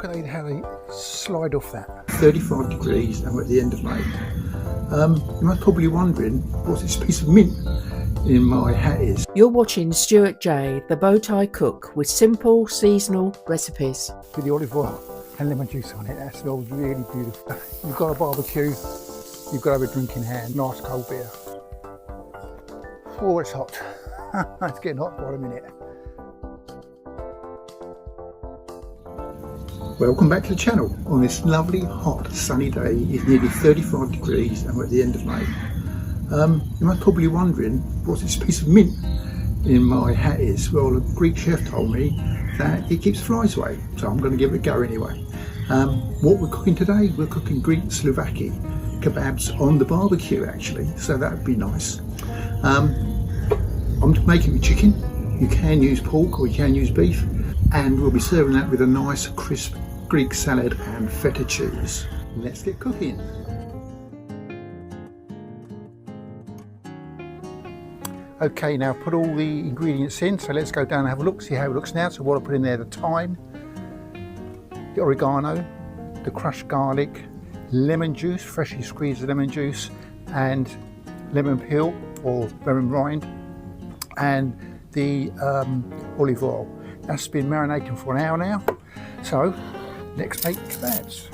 Look at how they slide off that. 35 degrees and we're at the end of May. You might probably wondering what this piece of mint in my hat is. You're watching Stuart J, the Bowtie Cook, with simple seasonal recipes. With the olive oil and lemon juice on it, that smells really beautiful. You've got a barbecue, you've got to have a drink in hand, nice cold beer. Oh, it's hot. It's getting hot by the minute. Welcome back to the channel. On this lovely hot sunny day, it's nearly 35 degrees and we're at the end of May. You might probably wondering what this piece of mint in my hat is. Well, a Greek chef told me that it keeps flies away, so I'm going to give it a go anyway. What we're cooking today, we're cooking Greek Souvlaki kebabs on the barbecue actually, so that would be nice. I'm making with chicken. You can use pork or you can use beef, and we'll be serving that with a nice crisp Greek salad and feta cheese. Let's get cooking. Okay, now put all the ingredients in, so let's go down and have a look, see how it looks now. So what I put in there, the thyme, the oregano, the crushed garlic, lemon juice, freshly squeezed lemon juice, and lemon peel or lemon rind, and the olive oil. That's been marinating for an hour now. So let's make kebabs.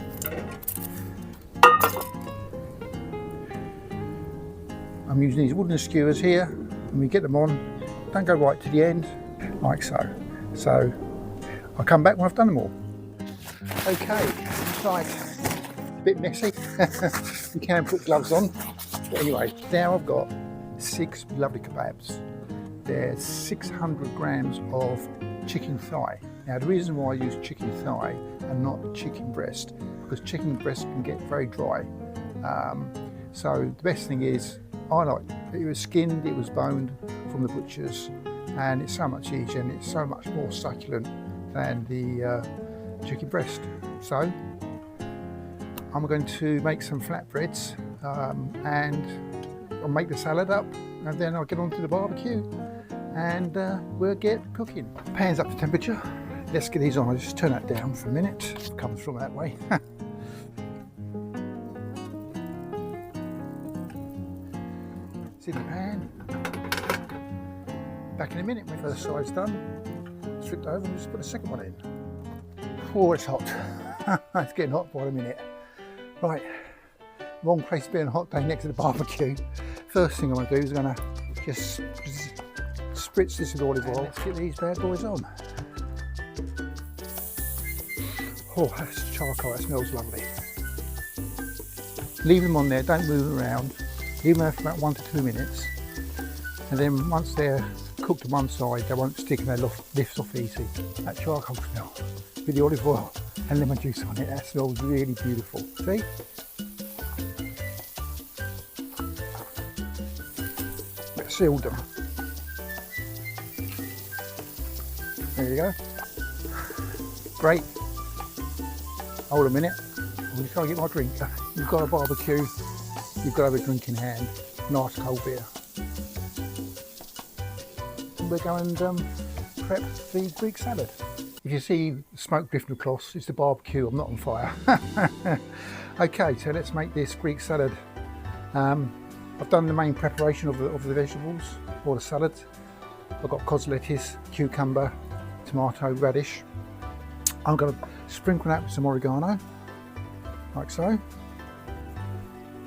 I'm using these wooden skewers here, and we get them on. Don't go right to the end, like so. So I'll come back when I've done them all. Okay, it's like a bit messy. You can put gloves on. But anyway, now I've got 6 lovely kebabs. There's 600 grams of chicken thigh. Now the reason why I use chicken thigh and not chicken breast, because chicken breast can get very dry. So the best thing is, I like it was skinned, it was boned from the butchers, and it's so much easier and it's so much more succulent than the chicken breast. So I'm going to make some flatbreads and I'll make the salad up, and then I'll get onto the barbecue and we'll get cooking. Pan's up to temperature. Let's get these on. I'll just turn that down for a minute. It comes from that way. It's in the pan. Back in a minute when the first side's done. Flip it over and just put the second one in. Oh, it's hot. It's getting hot by the minute. Right, wrong place to be on a hot day next to the barbecue. First thing I'm going to do is I'm going to just spritz this with olive oil. Let's get these bad boys on. Oh, that's charcoal, that smells lovely. Leave them on there, don't move them around. Leave them there for about 1 to 2 minutes. And then once they're cooked on one side, they won't stick and they lift off easy. That charcoal smell with the olive oil and lemon juice on it, that smells really beautiful. See? Sealed them. There you go. Great. Hold a minute. I'm just trying to get my drink. You've got a barbecue, you've got to have a drink in hand. Nice cold beer. And we're going and prep the Greek salad. If you see smoke drifting across, it's the barbecue, I'm not on fire. Okay, so let's make this Greek salad. I've done the main preparation of the vegetables or the salad. I've got cod lettuce, cucumber, tomato, radish. I'm going to sprinkle that with some oregano, like so,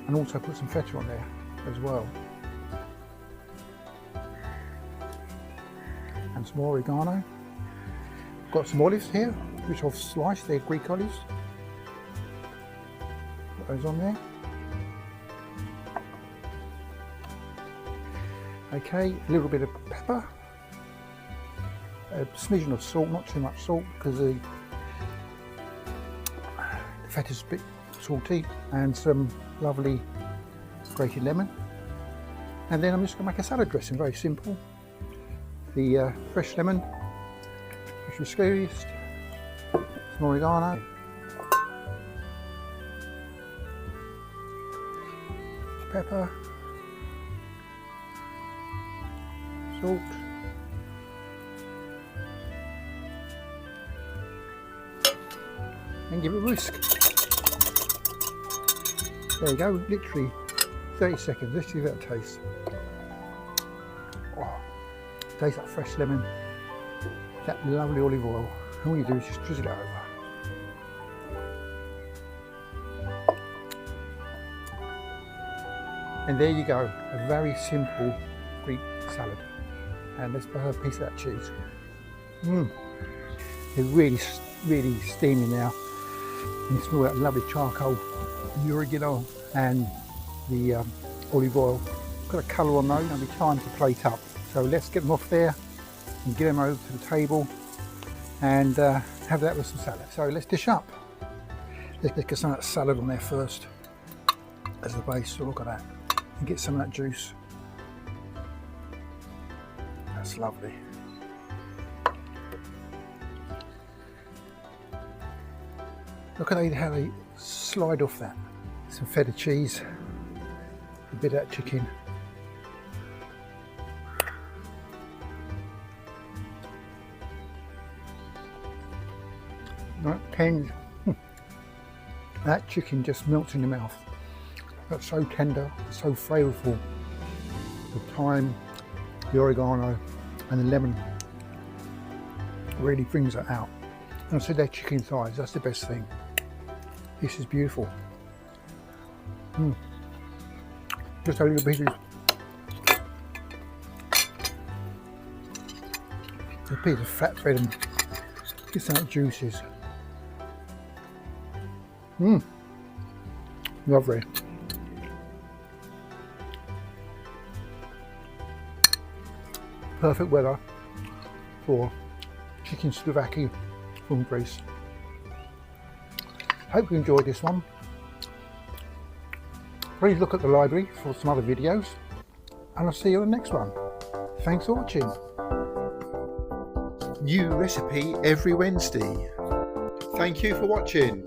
and also put some feta on there as well. And some oregano. I've got some olives here, which I've sliced, they're Greek olives. Put those on there. Okay, a little bit of pepper, a smidgen of salt, not too much salt because the feta's a bit salty, and some lovely grated lemon. And then I'm just going to make a salad dressing, very simple. The fresh lemon, freshly squeezed, some oregano, pepper, salt, and give it a whisk. There you go, literally 30 seconds. Let's give that a taste. Oh, tastes like fresh lemon, that lovely olive oil. All you do is just drizzle it over. And there you go, a very simple Greek salad. And let's put a piece of that cheese. They're really steamy now. You smell that lovely charcoal, the oregano and the olive oil. Got a colour on those, and it'll be time to plate up. So let's get them off there and get them over to the table and have that with some salad. So let's dish up. Let's get some of that salad on there first as the base. So look at that. And get some of that juice. That's lovely. Look at how they slide off that. Some feta cheese, a bit of that chicken. That tender. That chicken just melts in your mouth. That's so tender, so flavourful. The thyme, the oregano and the lemon really brings it out. And I said they're chicken thighs, that's the best thing. This is beautiful. Just a little bit a piece of flatbread and get some juices. Lovely. Perfect weather for chicken Souvlaki from Greece. Hope you enjoyed this one. Please look at the library for some other videos, and I'll see you on the next one. Thanks for watching. New recipe every Wednesday. Thank you for watching.